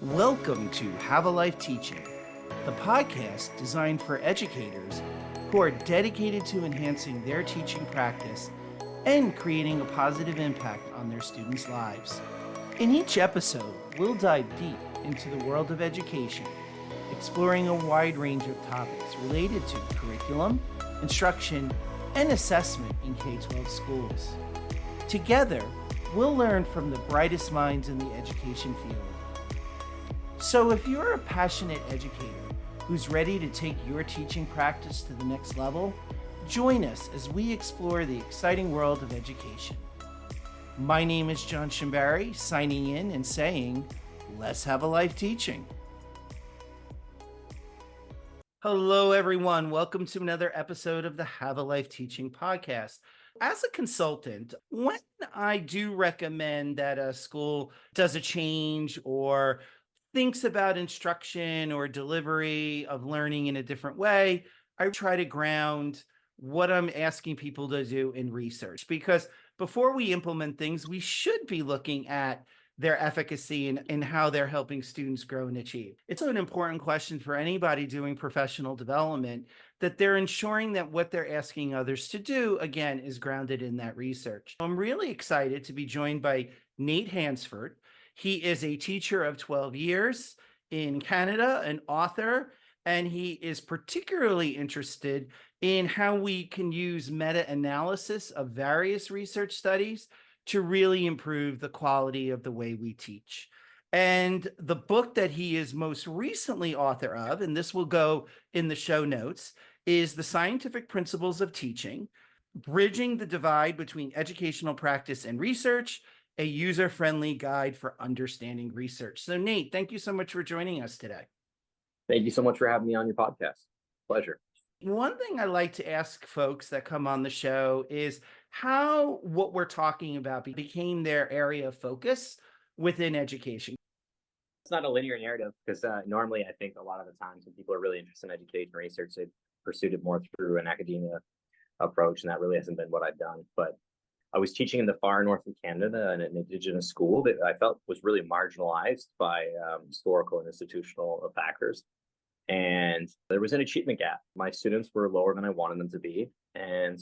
Welcome to Have a Life Teaching, the podcast designed for educators who are dedicated to enhancing their teaching practice and creating a positive impact on their students' lives. In each episode, we'll dive deep into the world of education, exploring a wide range of topics related to curriculum, instruction, and assessment in K-12 schools. Together, we'll learn from the brightest minds in the education field. So if you're a passionate educator who's ready to take your teaching practice to the next level, join us as we explore the exciting world of education. My name is John Shimbari, signing in and saying, let's have a life teaching. Hello, everyone. Welcome to another episode of the Have a Life Teaching podcast. As a consultant, when I do recommend that a school does a change or thinks about instruction or delivery of learning in a different way, I try to ground what I'm asking people to do in research, because before we implement things, we should be looking at their efficacy and how they're helping students grow and achieve. It's an important question for anybody doing professional development, that they're ensuring that what they're asking others to do, again, is grounded in that research. I'm really excited to be joined by Nate Hansford. He is a teacher of 12 years in Canada, an author, and he is particularly interested in how we can use meta-analysis of various research studies to really improve the quality of the way we teach. And the book that he is most recently author of, and this will go in the show notes, is The Scientific Principles of Teaching: Bridging the Divide Between Educational Practice and Research, a user-friendly guide for understanding research. So Nate, thank you so much for joining us today. Thank you so much for having me on your podcast. Pleasure. One thing I like to ask folks that come on the show is how what we're talking about became their area of focus within education. It's not a linear narrative, because normally I think a lot of the times when people are really interested in education research, they pursued it more through an academia approach, and that really hasn't been what I've done. But I was teaching in the far north of Canada in an Indigenous school that I felt was really marginalized by historical and institutional factors. And there was an achievement gap. My students were lower than I wanted them to be. And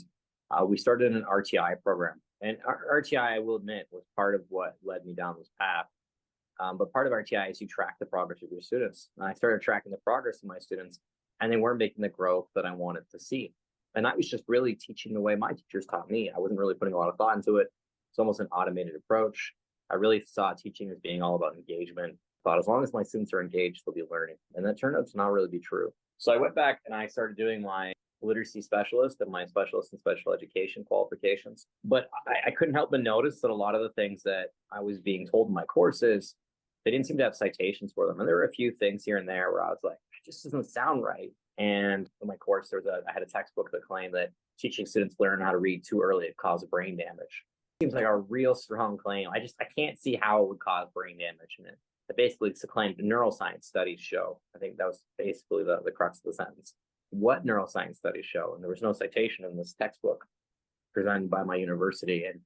we started an RTI program. And RTI, I will admit, was part of what led me down this path. But part of RTI is you track the progress of your students. And I started tracking the progress of my students, and they weren't making the growth that I wanted to see. And I was just really teaching the way my teachers taught me. I wasn't really putting a lot of thought into it. It's almost an automated approach. I really saw teaching as being all about engagement. Thought as long as my students are engaged, they'll be learning. And that turned out to not really be true. So I went back and I started doing my literacy specialist and my specialist in special education qualifications. But I couldn't help but notice that a lot of the things that I was being told in my courses, they didn't seem to have citations for them. And there were a few things here and there where I was like, it just doesn't sound right. And in my course, I had a textbook that claimed that teaching students learn how to read too early it causes brain damage. Seems like a real strong claim. I can't see how it would cause brain damage. And it basically, it's a claim neuroscience studies show. I think that was basically the crux of the sentence. What neuroscience studies show? And there was no citation in this textbook presented by my university. And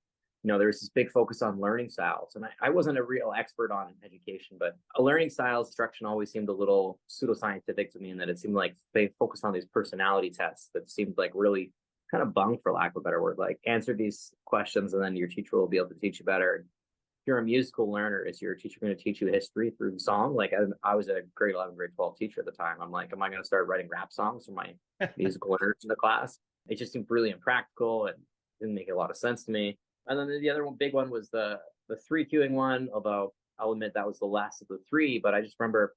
there was this big focus on learning styles. And I wasn't a real expert on education, but a learning styles instruction always seemed a little pseudoscientific to me, in that it seemed like they focused on these personality tests that seemed like really kind of bunk, for lack of a better word, like answer these questions and then your teacher will be able to teach you better. If you're a musical learner, is your teacher going to teach you history through song? Like I was a grade 11, grade 12 teacher at the time. I'm like, am I going to start writing rap songs for my musical learners in the class? It just seemed really impractical and didn't make a lot of sense to me. And then the other big one was the 3Qing one, although I'll admit that was the last of the three. But I just remember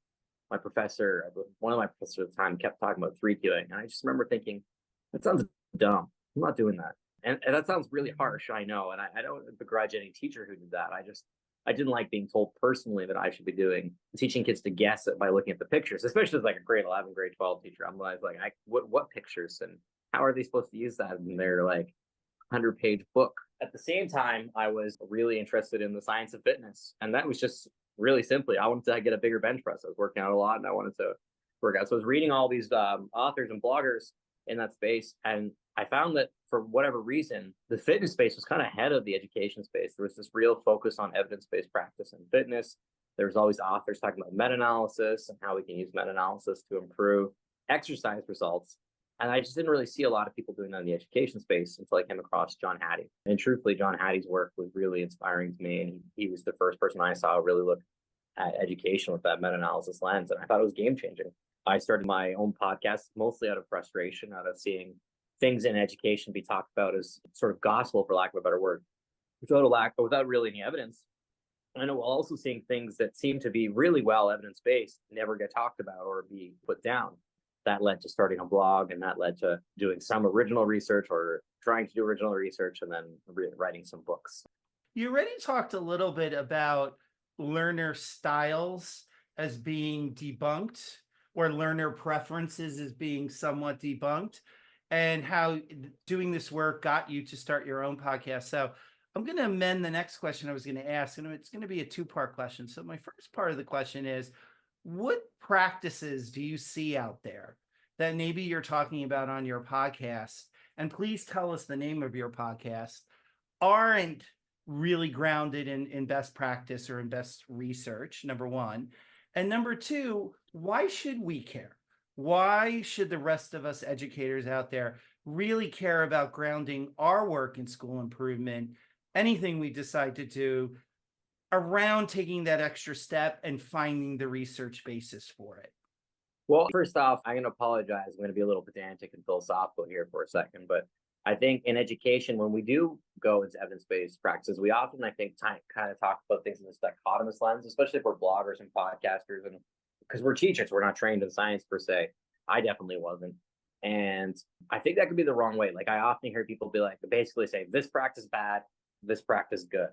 one of my professors at the time kept talking about 3Qing. And I just remember thinking, that sounds dumb. I'm not doing that. And that sounds really harsh, I know. And I don't begrudge any teacher who did that. I didn't like being told personally that I should be teaching kids to guess it by looking at the pictures, especially as like a grade 11, grade 12 teacher. I'm like, what pictures, and how are they supposed to use that in their like 100-page book? At the same time, I was really interested in the science of fitness. And that was just really simply, I wanted to get a bigger bench press. I was working out a lot and I wanted to work out. So I was reading all these authors and bloggers in that space. And I found that for whatever reason, the fitness space was kind of ahead of the education space. There was this real focus on evidence-based practice and fitness. There's always authors talking about meta-analysis and how we can use meta-analysis to improve exercise results. And I just didn't really see a lot of people doing that in the education space until I came across John Hattie. And truthfully, John Hattie's work was really inspiring to me. And he was the first person I saw really look at education with that meta-analysis lens. And I thought it was game changing. I started my own podcast mostly out of frustration, out of seeing things in education be talked about as sort of gospel, for lack of a better word, without really any evidence. And also seeing things that seem to be really well evidence-based never get talked about or be put down. That led to starting a blog, and that led to doing some original research or trying to do original research, and then writing some books. You already talked a little bit about learner styles as being debunked, or learner preferences as being somewhat debunked, and how doing this work got you to start your own podcast. So I'm going to amend the next question I was going to ask, and it's going to be a two-part question. So my first part of the question is, what practices do you see out there that maybe you're talking about on your podcast? And please tell us the name of your podcast, aren't really grounded in best practice or in best research, number one. And number two, why should we care? Why should the rest of us educators out there really care about grounding our work in school improvement, anything we decide to do, around taking that extra step and finding the research basis for it? Well, first off, I'm going to apologize. I'm going to be a little pedantic and philosophical here for a second, but I think in education, when we do go into evidence-based practices, we often, I think, kind of talk about things in this dichotomous lens, especially if we're bloggers and podcasters, and because we're teachers, we're not trained in science per se. I definitely wasn't. And I think that could be the wrong way. Like, I often hear people be like, basically say, this practice bad, this practice good.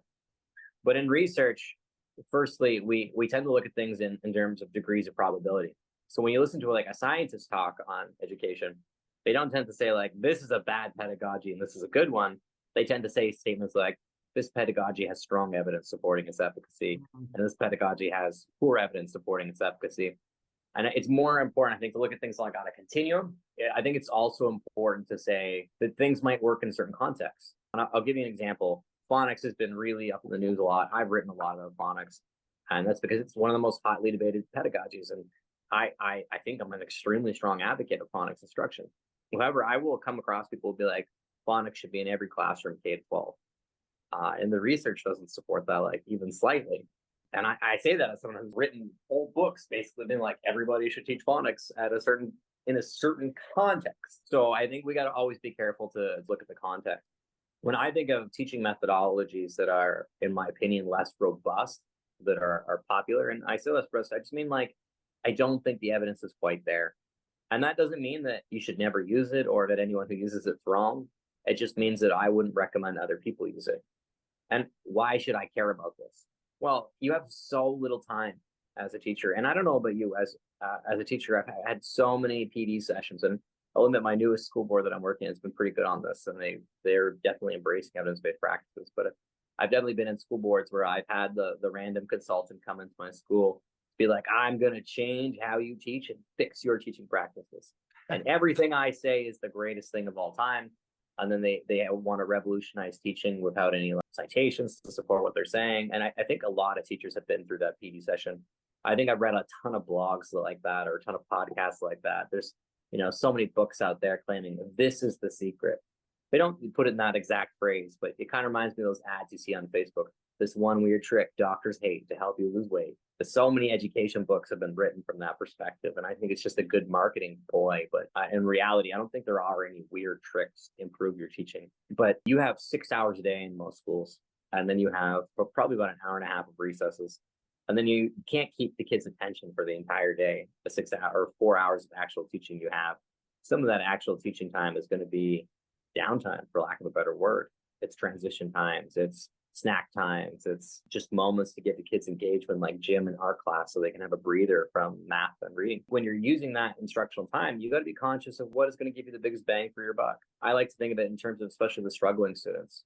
But in research, firstly, we tend to look at things in terms of degrees of probability. So when you listen to like a scientist talk on education, they don't tend to say like, this is a bad pedagogy and this is a good one. They tend to say statements like, this pedagogy has strong evidence supporting its efficacy, and this pedagogy has poor evidence supporting its efficacy. And it's more important, I think, to look at things like on a continuum. I think it's also important to say that things might work in certain contexts. And I'll give you an example. Phonics has been really up in the news a lot. I've written a lot about phonics, and that's because it's one of the most hotly debated pedagogies. And I think I'm an extremely strong advocate of phonics instruction. However, I will come across people who will be like, phonics should be in every classroom K-12. And the research doesn't support that, like, even slightly. And I say that as someone who's written whole books, basically being like, everybody should teach phonics in a certain context. So I think we got to always be careful to look at the context. When I think of teaching methodologies that are, in my opinion, less robust, that are popular, and I say less robust, I just mean like, I don't think the evidence is quite there. And that doesn't mean that you should never use it or that anyone who uses it's wrong. It just means that I wouldn't recommend other people use it. And why should I care about this? Well, you have so little time as a teacher. And I don't know about you, as a teacher, I've had so many PD sessions, and I'll admit my newest school board that I'm working in has been pretty good on this, and they're definitely embracing evidence-based practices. But I've definitely been in school boards where I've had the random consultant come into my school, be like, I'm going to change how you teach and fix your teaching practices. And everything I say is the greatest thing of all time. And then they want to revolutionize teaching without any citations to support what they're saying. And I think a lot of teachers have been through that PD session. I think I've read a ton of blogs like that, or a ton of podcasts like that. There's, so many books out there claiming this is the secret. They don't put it in that exact phrase, but it kind of reminds me of those ads you see on Facebook. This one weird trick doctors hate to help you lose weight. So many education books have been written from that perspective, and I think it's just a good marketing ploy. But in reality, I don't think there are any weird tricks to improve your teaching. But you have 6 hours a day in most schools, and then you have probably about an hour and a half of recesses, and then you can't keep the kids' attention for the entire day. The 6 hour or 4 hours of actual teaching you have, some of that actual teaching time is going to be downtime, for lack of a better word. It's transition times. It's snack times. It's just moments to get the kids engaged in like gym and art class so they can have a breather from math and reading. When you're using that instructional time, you got to be conscious of what is going to give you the biggest bang for your buck. I like to think of it in terms of especially the struggling students.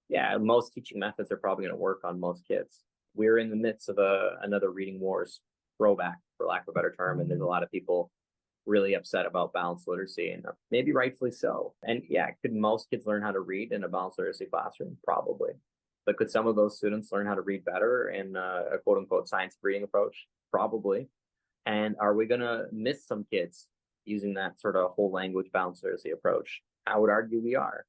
Yeah, most teaching methods are probably going to work on most kids. We're in the midst of another reading wars throwback, for lack of a better term, and there's a lot of people really upset about balanced literacy, and maybe rightfully so. And yeah, could most kids learn how to read in a balanced literacy classroom? Probably. But could some of those students learn how to read better in a quote unquote science reading approach? Probably. And are we going to miss some kids using that sort of whole language balanced literacy approach? I would argue we are.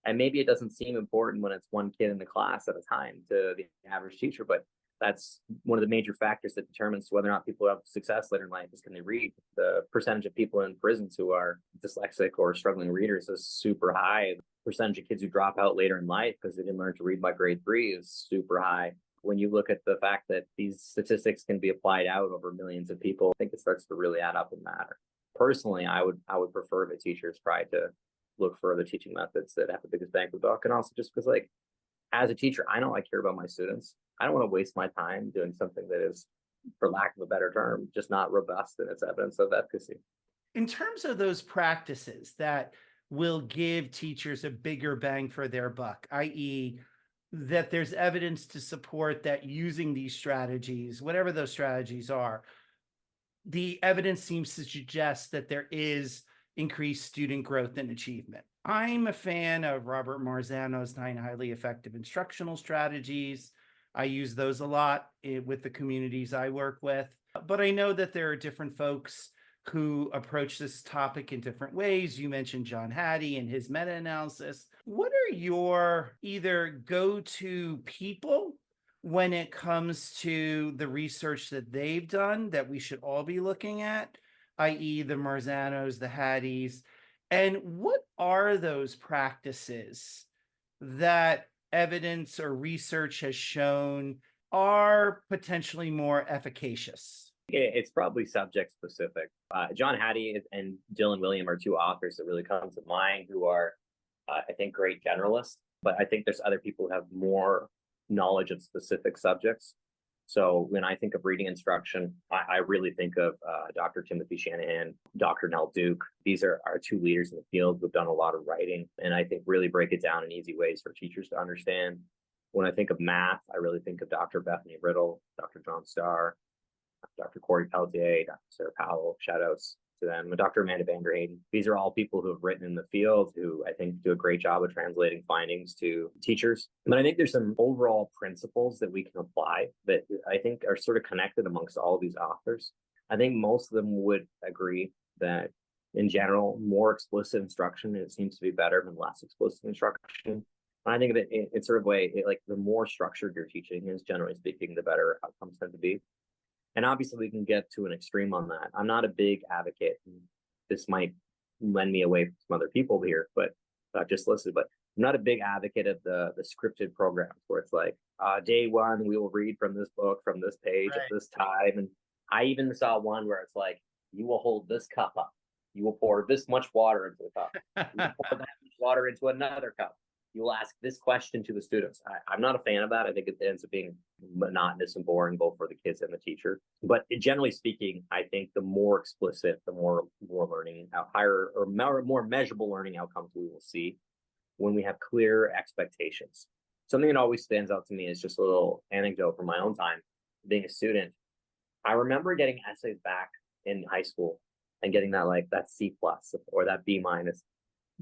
And maybe it doesn't seem important when it's one kid in the class at a time to the average teacher, but that's one of the major factors that determines whether or not people have success later in life is can they read. The percentage of people in prisons who are dyslexic or struggling readers is super high. The percentage of kids who drop out later in life because they didn't learn to read by grade 3 is super high. When you look at the fact that these statistics can be applied out over millions of people, I think it starts to really add up and matter. Personally, I would prefer that teachers try to look for the teaching methods that have the biggest bang for the buck. And also just because, like, as a teacher, I know I care about my students. I don't want to waste my time doing something that is, for lack of a better term, just not robust in its evidence of efficacy. In terms of those practices that will give teachers a bigger bang for their buck, i.e., that there's evidence to support that using these strategies, whatever those strategies are, the evidence seems to suggest that there is increased student growth and achievement. I'm a fan of Robert Marzano's 9 highly effective instructional strategies. I use those a lot with the communities I work with. But I know that there are different folks who approach this topic in different ways. You mentioned John Hattie and his meta-analysis. What are your either go-to people when it comes to the research that they've done that we should all be looking at, i.e. the Marzanos, the Hatties, and what are those practices that evidence or research has shown are potentially more efficacious? It's probably subject specific. John Hattie and Dylan William are two authors that really come to mind who are, I think, great generalists. But I think there's other people who have more knowledge of specific subjects. So when I think of reading instruction, I really think of Dr. Timothy Shanahan, Dr. Nell Duke. These are our two leaders in the field who've done a lot of writing and I think really break it down in easy ways for teachers to understand. When I think of math, I really think of Dr. Bethany Riddle, Dr. John Starr, Dr. Corey Pelletier, Dr. Sarah Powell, shout outs to them, and Dr. Amanda Vander Hayden. These are all people who have written in the field who I think do a great job of translating findings to teachers. But I think there's some overall principles that we can apply that I think are sort of connected amongst all of these authors. I think most of them would agree that in general, more explicit instruction, it seems to be better than less explicit instruction. And I think that it's sort of like the more structured your teaching is, generally speaking, the better outcomes tend to be. And obviously, we can get to an extreme on that. I'm not a big advocate. This might lend me away from some other people here, but just listed. But I'm not a big advocate of the scripted programs where it's like, day one, we will read from this book, from this page at this time. And I even saw one where it's like, you will hold this cup up. You will pour this much water into the cup. You will pour that much water into another cup. You will ask this question to the students. I'm not a fan of that. I think it ends up being monotonous and boring both for the kids and the teacher. But generally speaking, I think the more explicit, the more learning, higher or more measurable learning outcomes we will see when we have clear expectations. Something that always stands out to me is just a little anecdote from my own time being a student. I remember getting essays back in high school and getting that C plus or that B minus,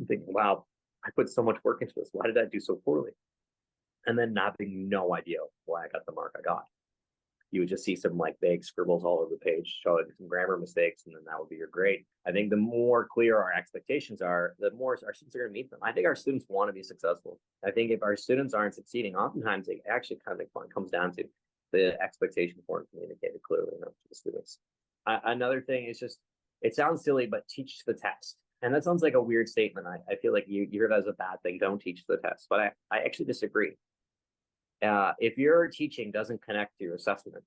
thinking, wow, I put so much work into this. Why did I do so poorly? And then having no idea why I got the mark I got. You would just see some vague scribbles all over the page, showing some grammar mistakes, and then that would be your grade. I think the more clear our expectations are, the more our students are going to meet them. I think our students want to be successful. I think if our students aren't succeeding, oftentimes it actually kind of comes down to the expectations weren't communicated clearly enough to the students. Another thing is just, it sounds silly, but teach to the test. And that sounds like a weird statement. I feel like you hear that as a bad thing. Don't teach the test. But I actually disagree. If your teaching doesn't connect to your assessment,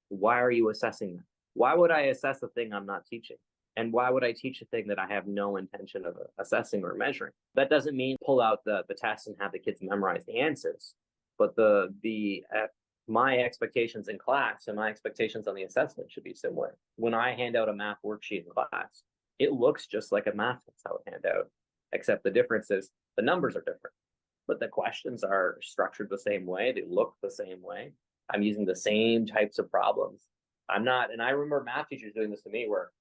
why are you assessing that? Why would I assess a thing I'm not teaching? And why would I teach a thing that I have no intention of assessing or measuring? That doesn't mean pull out the test and have the kids memorize the answers. But my expectations in class and my expectations on the assessment should be similar. When I hand out a math worksheet in class, it looks just like a math test I would hand out, except the difference is the numbers are different, but the questions are structured the same way. They look the same way. I'm using the same types of problems. And I remember math teachers doing this to me where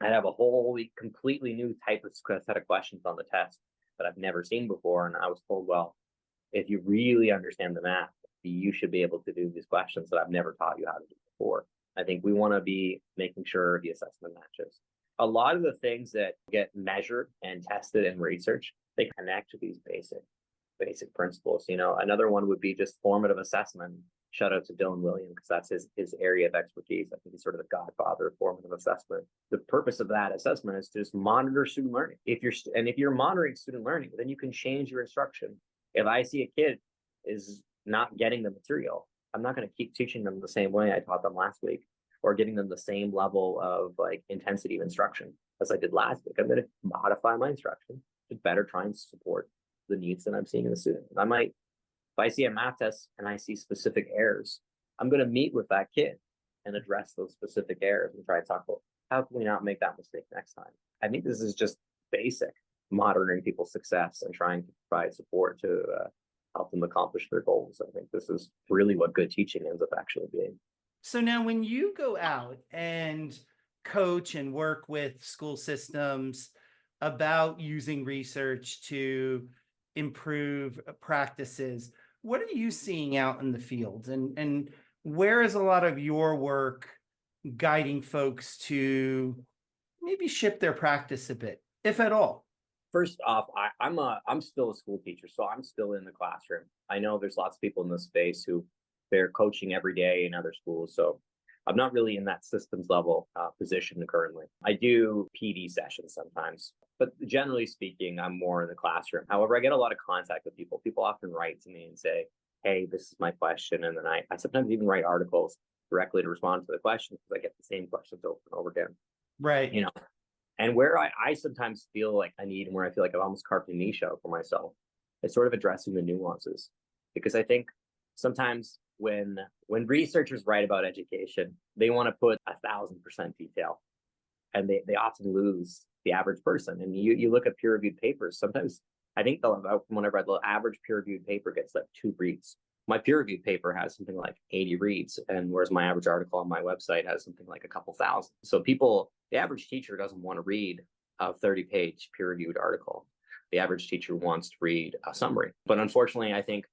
I'd have a whole completely new type of set of questions on the test that I've never seen before. And I was told, well, if you really understand the math, you should be able to do these questions that I've never taught you how to do before. I think we want to be making sure the assessment matches. A lot of the things that get measured and tested in research, they connect to these basic principles. Another one would be just formative assessment. Shout out to Dylan Williams, because that's his area of expertise. I think he's sort of the godfather of formative assessment. The purpose of that assessment is to just monitor student learning. If you're monitoring student learning, then you can change your instruction. If I see a kid is not getting the material, I'm not going to keep teaching them the same way I taught them last week, or giving them the same level of intensity of instruction as I did last week. I'm going to modify my instruction to better try and support the needs that I'm seeing in the student. If I see a math test and I see specific errors, I'm going to meet with that kid and address those specific errors and try to talk about how can we not make that mistake next time. I think this is just basic monitoring people's success and trying to provide support to help them accomplish their goals. I think this is really what good teaching ends up actually being. So now when you go out and coach and work with school systems about using research to improve practices, what are you seeing out in the field? And where is a lot of your work guiding folks to maybe shift their practice a bit, if at all? First off, I'm still a school teacher, so I'm still in the classroom. I know there's lots of people in this space who they're coaching every day in other schools, so I'm not really in that systems level position currently. I do PD sessions sometimes, but generally speaking, I'm more in the classroom. However, I get a lot of contact with people. People often write to me and say, hey, this is my question. And then I sometimes even write articles directly to respond to the question, because I get the same questions over and over again. Right. And where I sometimes feel like I need, and where I feel like I've almost carved a niche out for myself, is sort of addressing the nuances. Because I think sometimes when researchers write about education, they want to put 1,000% detail, and they often lose the average person. And you look at peer-reviewed papers, sometimes I think whenever the average peer-reviewed paper gets like 2 reads. My peer-reviewed paper has something like 80 reads, and whereas my average article on my website has something like a couple thousand. So the average teacher doesn't want to read a 30-page peer-reviewed article. The average teacher wants to read a summary. But unfortunately, I think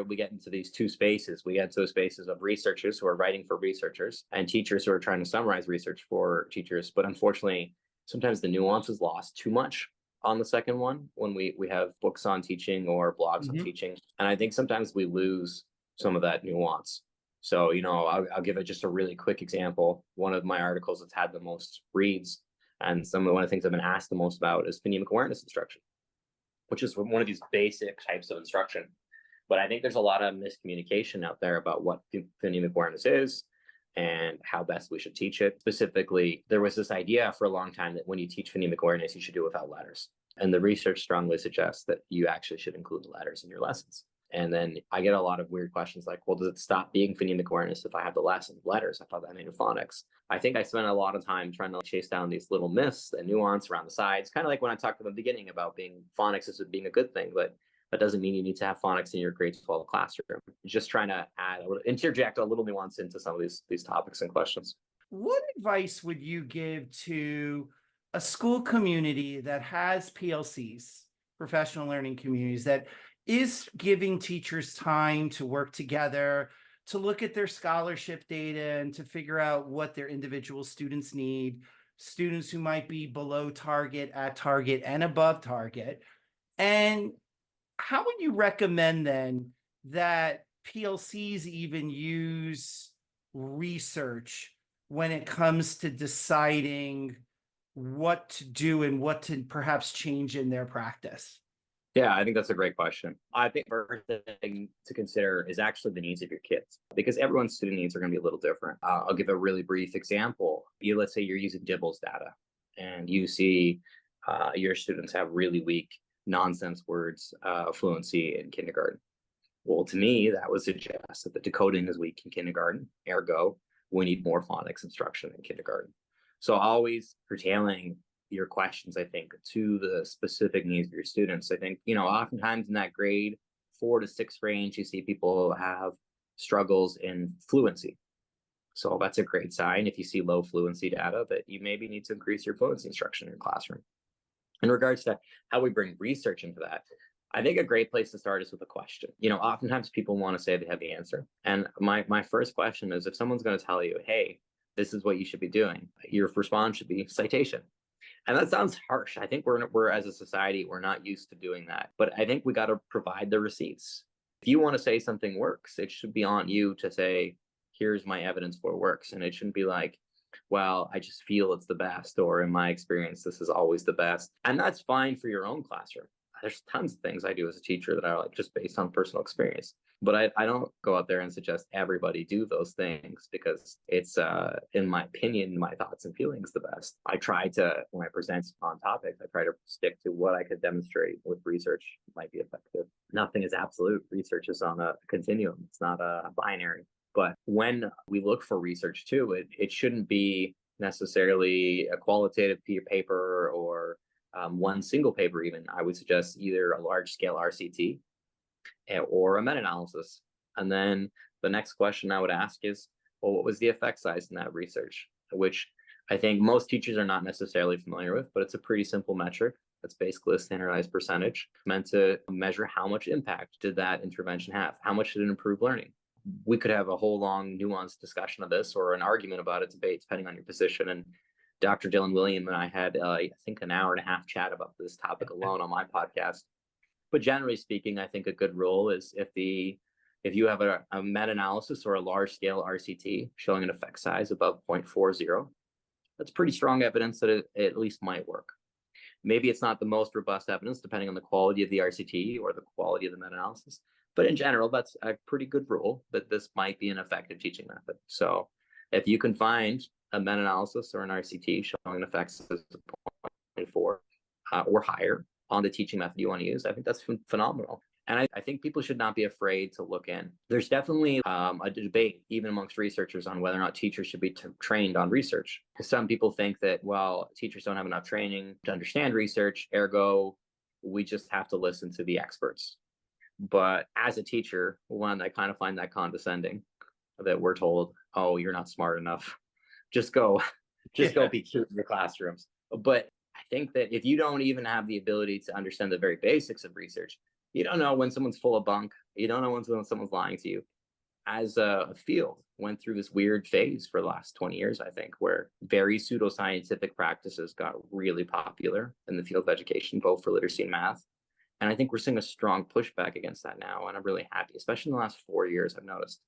we get into these two spaces. We get into spaces of researchers who are writing for researchers and teachers who are trying to summarize research for teachers. But unfortunately, sometimes the nuance is lost too much on the second one when we have books on teaching or blogs on teaching. And I think sometimes we lose some of that nuance. So, I'll give it just a really quick example. One of my articles that's had the most reads, and one of the things I've been asked the most about, is phonemic awareness instruction, which is one of these basic types of instruction. But I think there's a lot of miscommunication out there about what phonemic awareness is and how best we should teach it. Specifically, there was this idea for a long time that when you teach phonemic awareness, you should do it without letters. And the research strongly suggests that you actually should include letters in your lessons. And then I get a lot of weird questions like, well, does it stop being phonemic awareness if I have the lesson letters? I thought that made it phonics. I think I spent a lot of time trying to chase down these little myths and nuance around the sides, kind of like when I talked at the beginning about phonics as being a good thing, but that doesn't mean you need to have phonics in your grade 12 classroom. Just trying to interject a little nuance into some of these topics and questions. What advice would you give to a school community that has PLCs, professional learning communities, that is giving teachers time to work together, to look at their scholarship data and to figure out what their individual students need, students who might be below target, at target, and above target? And how would you recommend then that PLCs even use research when it comes to deciding what to do and what to perhaps change in their practice? Yeah, I think that's a great question. I think the first thing to consider is actually the needs of your kids, because everyone's student needs are going to be a little different. I'll give a really brief example. Let's say you're using DIBELS data and you see your students have really weak nonsense words fluency in kindergarten. Well, to me, that would suggest that the decoding is weak in kindergarten. Ergo, we need more phonics instruction in kindergarten. So always curtailing your questions, I think, to the specific needs of your students. I think, oftentimes in that grade 4 to 6 range, you see people have struggles in fluency. So that's a great sign if you see low fluency data that you maybe need to increase your fluency instruction in your classroom. In regards to how we bring research into that, I think a great place to start is with a question. You know, oftentimes people want to say they have the answer. And my first question is, if someone's going to tell you, hey, this is what you should be doing, your response should be citation. And that sounds harsh. I think we're as a society, we're not used to doing that. But I think we got to provide the receipts. If you want to say something works, it should be on you to say, here's my evidence for it works. And it shouldn't be like, well, I just feel it's the best, or in my experience, this is always the best. And that's fine for your own classroom. There's tons of things I do as a teacher that are like just based on personal experience. But I don't go out there and suggest everybody do those things because it's, in my opinion, my thoughts and feelings the best. I try to, when I present on topics, I try to stick to what I could demonstrate with research might be effective. Nothing is absolute. Research is on a continuum. It's not a binary. But when we look for research too, it shouldn't be necessarily a qualitative paper or one single paper even. I would suggest either a large scale RCT or a meta-analysis. And then the next question I would ask is, well, what was the effect size in that research? Which I think most teachers are not necessarily familiar with, but it's a pretty simple metric. It's basically a standardized percentage meant to measure how much impact did that intervention have? How much did it improve learning? We could have a whole long nuanced discussion of this or an argument about it, debate, depending on your position. And Dr. Dylan William and I had, I think, an hour and a half chat about this topic alone on my podcast. But generally speaking, I think a good rule is if you have a meta-analysis or a large-scale RCT showing an effect size above 0.40, that's pretty strong evidence that it at least might work. Maybe it's not the most robust evidence, depending on the quality of the RCT or the quality of the meta-analysis. But in general, that's a pretty good rule that this might be an effective teaching method. So if you can find a meta-analysis or an RCT showing an effect size of 0.4 or higher on the teaching method you want to use, I think that's phenomenal. And I think people should not be afraid to look in. There's definitely a debate, even amongst researchers, on whether or not teachers should be trained on research. Because some people think that, well, teachers don't have enough training to understand research, ergo, we just have to listen to the experts. But as a teacher, one, I kind of find that condescending that we're told, oh, you're not smart enough. Just go be cute in your classrooms. But I think that if you don't even have the ability to understand the very basics of research, you don't know when someone's full of bunk. You don't know when someone's lying to you. As a field, went through this weird phase for the last 20 years, I think, where very pseudoscientific practices got really popular in the field of education, both for literacy and math. And I think we're seeing a strong pushback against that now. And I'm really happy, especially in the last 4 years, I've noticed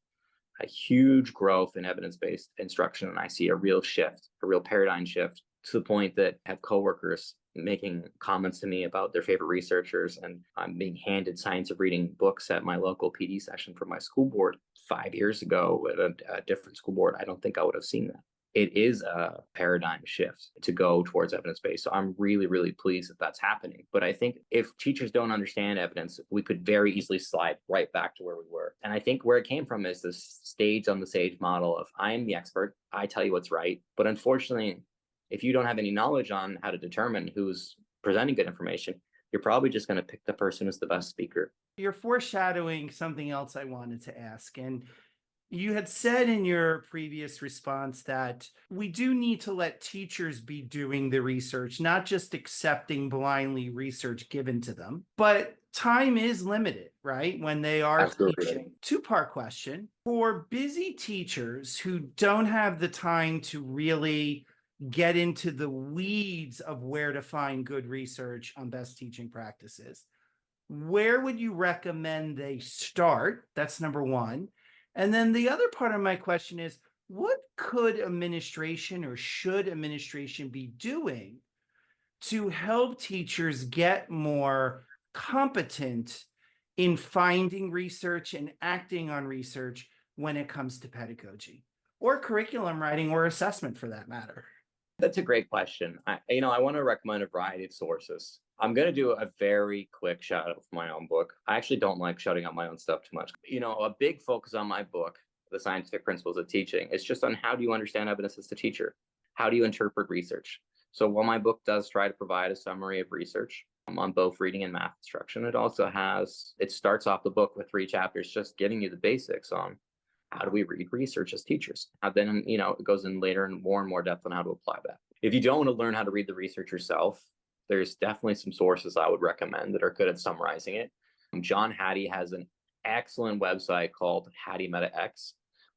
a huge growth in evidence-based instruction. And I see a real shift, a real paradigm shift, to the point that I have coworkers making comments to me about their favorite researchers, and I'm being handed science of reading books at my local PD session from my school board. 5 years ago at a different school board, I don't think I would have seen that. It is a paradigm shift to go towards evidence-based. So I'm really, really pleased that that's happening. But I think if teachers don't understand evidence, we could very easily slide right back to where we were. And I think where it came from is this stage on the sage model of I'm the expert, I tell you what's right. But unfortunately, if you don't have any knowledge on how to determine who's presenting good information, you're probably just going to pick the person who's the best speaker. You're foreshadowing something else I wanted to ask. And you had said in your previous response that we do need to let teachers be doing the research, not just accepting blindly research given to them. But time is limited, right? When they are Absolutely. teaching. Two-part question. For busy teachers who don't have the time to really get into the weeds of where to find good research on best teaching practices, where would you recommend they start? That's number one. And then the other part of my question is, what could administration or should administration be doing to help teachers get more competent in finding research and acting on research when it comes to pedagogy or curriculum writing or assessment for that matter? That's a great question. I want to recommend a variety of sources. I'm going to do a very quick shout out of my own book. I actually don't like shouting out my own stuff too much. A big focus on my book, The Scientific Principles of Teaching, is just on how do you understand evidence as a teacher? How do you interpret research? So while my book does try to provide a summary of research on both reading and math instruction, it starts off the book with 3 chapters, just giving you the basics on how do we read research as teachers? Then, it goes in later and more depth on how to apply that. If you don't want to learn how to read the research yourself, There's definitely some sources I would recommend that are good at summarizing it. John Hattie has an excellent website called Hattie Meta X.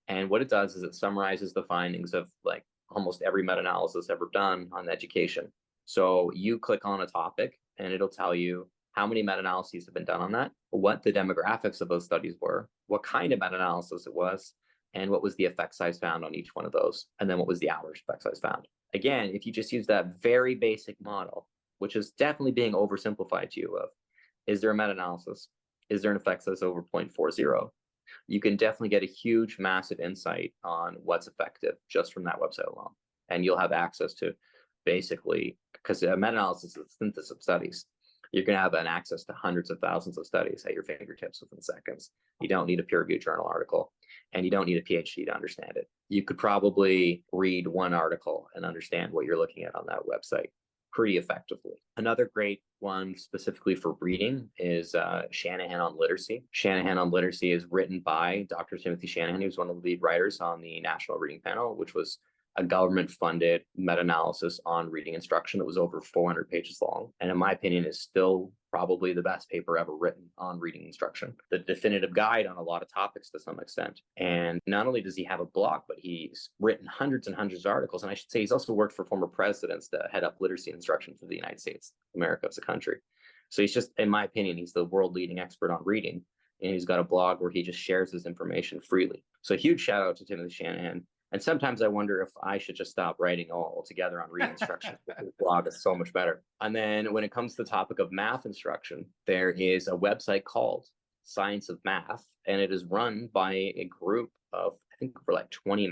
And what it does is it summarizes the findings of like almost every meta-analysis ever done on education. So you click on a topic and it'll tell you how many meta-analyses have been done on that, what the demographics of those studies were, what kind of meta-analysis it was, and what was the effect size found on each one of those, and then what was the average effect size found. Again, if you just use that very basic model, which is definitely being oversimplified to you of, is there a meta-analysis? Is there an effect size over 0.40? You can definitely get a huge, massive insight on what's effective just from that website alone. And you'll have access to basically, because a meta-analysis is a synthesis of studies, you're going to have an access to hundreds of thousands of studies at your fingertips within seconds. You don't need a peer-reviewed journal article, and you don't need a PhD to understand it. You could probably read one article and understand what you're looking at on that website pretty effectively. Another great one specifically for reading is Shanahan on Literacy. Shanahan on Literacy is written by Dr. Timothy Shanahan, who's one of the lead writers on the National Reading Panel, which was a government-funded meta-analysis on reading instruction that was over 400 pages long, and in my opinion is still probably the best paper ever written on reading instruction, the definitive guide on a lot of topics to some extent. And not only does he have a blog, but he's written hundreds and hundreds of articles, and I should say he's also worked for former presidents to head up literacy instruction for the United States, America as a country. So he's just, in my opinion, he's the world-leading expert on reading, and he's got a blog where he just shares his information freely. So a huge shout out to Timothy Shanahan. And sometimes I wonder if I should just stop writing altogether on reading instruction. The blog is so much better. And then when it comes to the topic of math instruction, there is a website called Science of Math, and it is run by a group of, I think, over like 20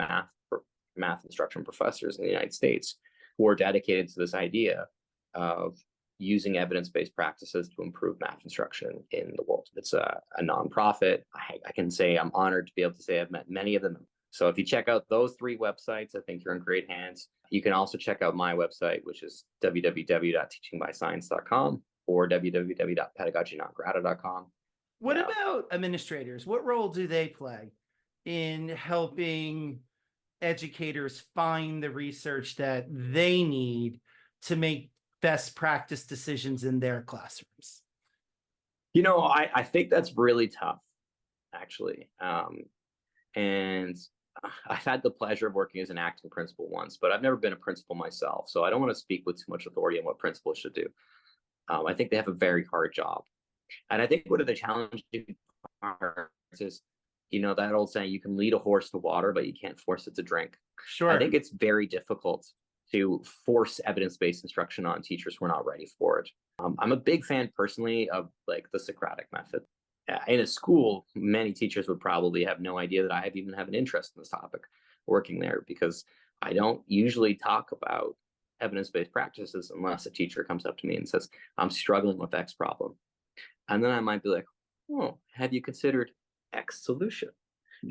math instruction professors in the United States who are dedicated to this idea of using evidence-based practices to improve math instruction in the world. It's a nonprofit. I can say I'm honored to be able to say I've met many of them. So if you check out those three websites, I think you're in great hands. You can also check out my website, which is www.teachingbyscience.com or www.pedagogynongrata.com. What about administrators? What role do they play in helping educators find the research that they need to make best practice decisions in their classrooms? You know, I think that's really tough, actually. And I've had the pleasure of working as an acting principal once, but I've never been a principal myself. So I don't want to speak with too much authority on what principals should do. I think they have a very hard job. And I think one of the challenging parts is, you know, that old saying, you can lead a horse to water, but you can't force it to drink. Sure. I think it's very difficult to force evidence-based instruction on teachers who are not ready for it. I'm a big fan personally of like the Socratic method. In a school, many teachers would probably have no idea that I even have an interest in this topic working there, because I don't usually talk about evidence-based practices unless a teacher comes up to me and says, I'm struggling with X problem. And then I might be like, oh, have you considered X solution?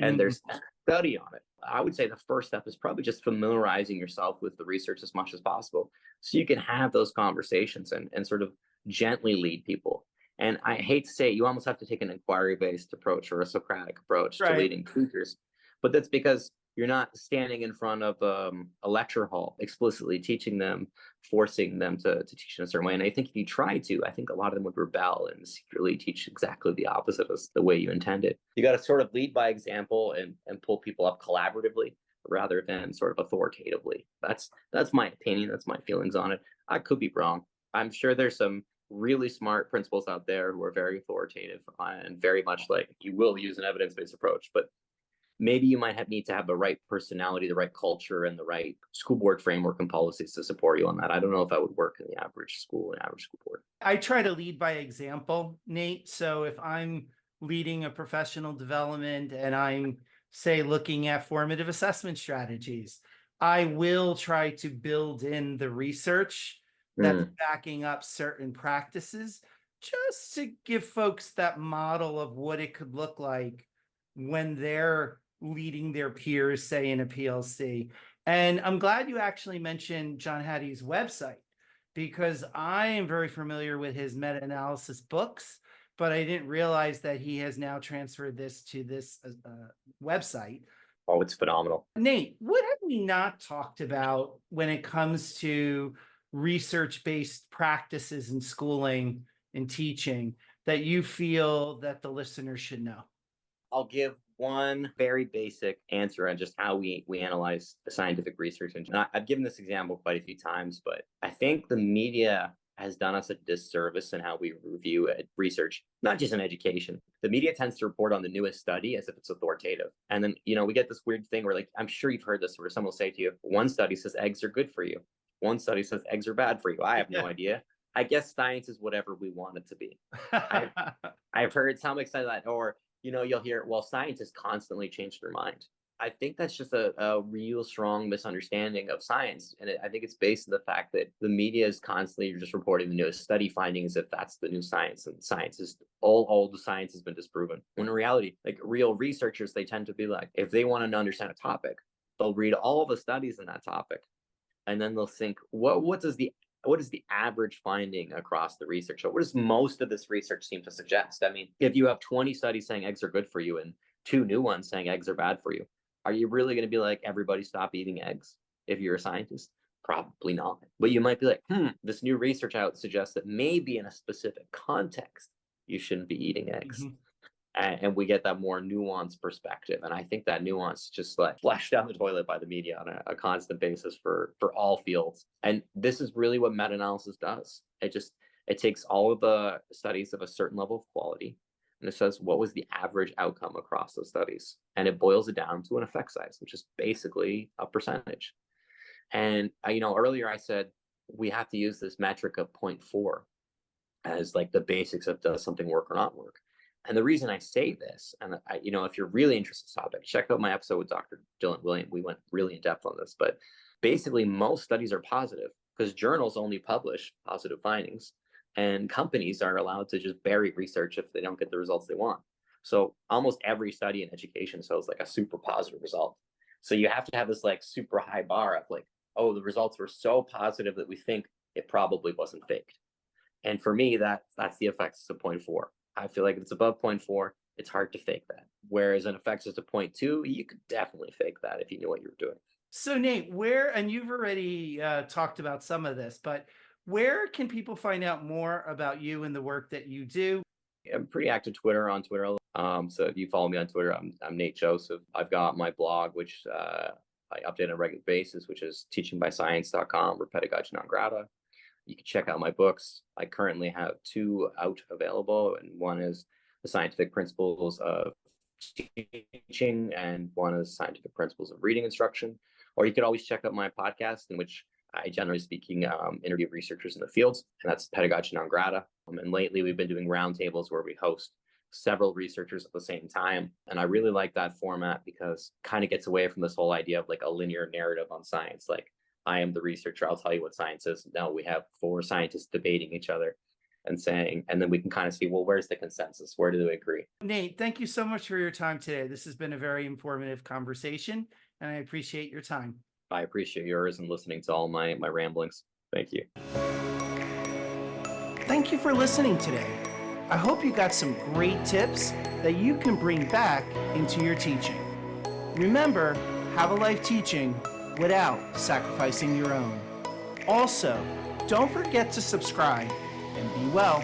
And there's a study on it. I would say the first step is probably just familiarizing yourself with the research as much as possible so you can have those conversations and sort of gently lead people. And I hate to say it, you almost have to take an inquiry-based approach or a Socratic approach to leading teachers. But that's because you're not standing in front of a lecture hall explicitly teaching them, forcing them to teach in a certain way. And I think if you try to, I think a lot of them would rebel and secretly teach exactly the opposite of the way you intended. You got to sort of lead by example and pull people up collaboratively rather than sort of authoritatively. That's my opinion. That's my feelings on it. I could be wrong. I'm sure there's some really smart principals out there who are very authoritative and very much like, you will use an evidence-based approach, but maybe you might need to have the right personality, the right culture, and the right school board framework and policies to support you on that. I don't know if that would work in the average school board. I try to lead by example, Nate. So if I'm leading a professional development and I'm, say, looking at formative assessment strategies, I will try to build in the research that's backing up certain practices, just to give folks that model of what it could look like when they're leading their peers, say in a PLC. And I'm glad you actually mentioned John Hattie's website, because I am very familiar with his meta-analysis books, but I didn't realize that he has now transferred this to this website. Oh, it's phenomenal. Nate, what have we not talked about when it comes to research-based practices in schooling and teaching that you feel that the listeners should know? I'll give one very basic answer on just how we analyze the scientific research. And I've given this example quite a few times, but I think the media has done us a disservice in how we review research, not just in education. The media tends to report on the newest study as if it's authoritative. And then, we get this weird thing where, like, I'm sure you've heard this, where someone will say to you, one study says eggs are good for you. One study says eggs are bad for you. I have no idea. I guess science is whatever we want it to be. I've heard some extent that, or, you'll hear, well, scientists constantly change their mind. I think that's just a real strong misunderstanding of science. And I think it's based on the fact that the media is constantly just reporting the newest study findings if that's the new science. And science is all the science has been disproven. When in reality, like, real researchers, they tend to be like, if they want to understand a topic, they'll read all the studies in that topic. And then they'll think, what is the average finding across the research? So what does most of this research seem to suggest? I mean, if you have 20 studies saying eggs are good for you and 2 new ones saying eggs are bad for you, are you really going to be like, everybody stop eating eggs if you're a scientist? Probably not. But you might be like, this new research out suggests that maybe in a specific context, you shouldn't be eating eggs. Mhm. And we get that more nuanced perspective. And I think that nuance just like flushed down the toilet by the media on a constant basis for all fields. And this is really what meta-analysis does. It takes all of the studies of a certain level of quality, and it says what was the average outcome across those studies. And it boils it down to an effect size, which is basically a percentage. And earlier I said we have to use this metric of 0.4 as like the basics of does something work or not work. And the reason I say this, and if you're really interested in this topic, check out my episode with Dr. Dylan William. We went really in depth on this, but basically most studies are positive because journals only publish positive findings, and companies are allowed to just bury research if they don't get the results they want. So almost every study in education shows like a super positive result. So you have to have this like super high bar of like, oh, the results were so positive that we think it probably wasn't faked. And for me, that's the effects of 0.4. I feel like if it's above 0.4, it's hard to fake that. Whereas an effects is a 0.2, you could definitely fake that if you knew what you were doing. So Nate, and you've already talked about some of this, but where can people find out more about you and the work that you do? I'm pretty active on Twitter. So if you follow me on Twitter, I'm Nate Joseph. I've got my blog, which I update on a regular basis, which is teachingby.science.com or pedagogy non grata. You can check out my books. I currently have 2 out available, and one is The Scientific Principles of Teaching, and one is Scientific Principles of Reading Instruction. Or you could always check out my podcast, in which I, generally speaking, interview researchers in the fields, and that's Pedagogy non grata. And lately, we've been doing roundtables where we host several researchers at the same time. And I really like that format because it kind of gets away from this whole idea of like a linear narrative on science. Like, I am the researcher, I'll tell you what science is. No, we have 4 scientists debating each other and then we can kind of see, well, where's the consensus? Where do they agree? Nate, thank you so much for your time today. This has been a very informative conversation, and I appreciate your time. I appreciate yours and listening to all my ramblings. Thank you. Thank you for listening today. I hope you got some great tips that you can bring back into your teaching. Remember, have a life teaching without sacrificing your own. Also, don't forget to subscribe and be well.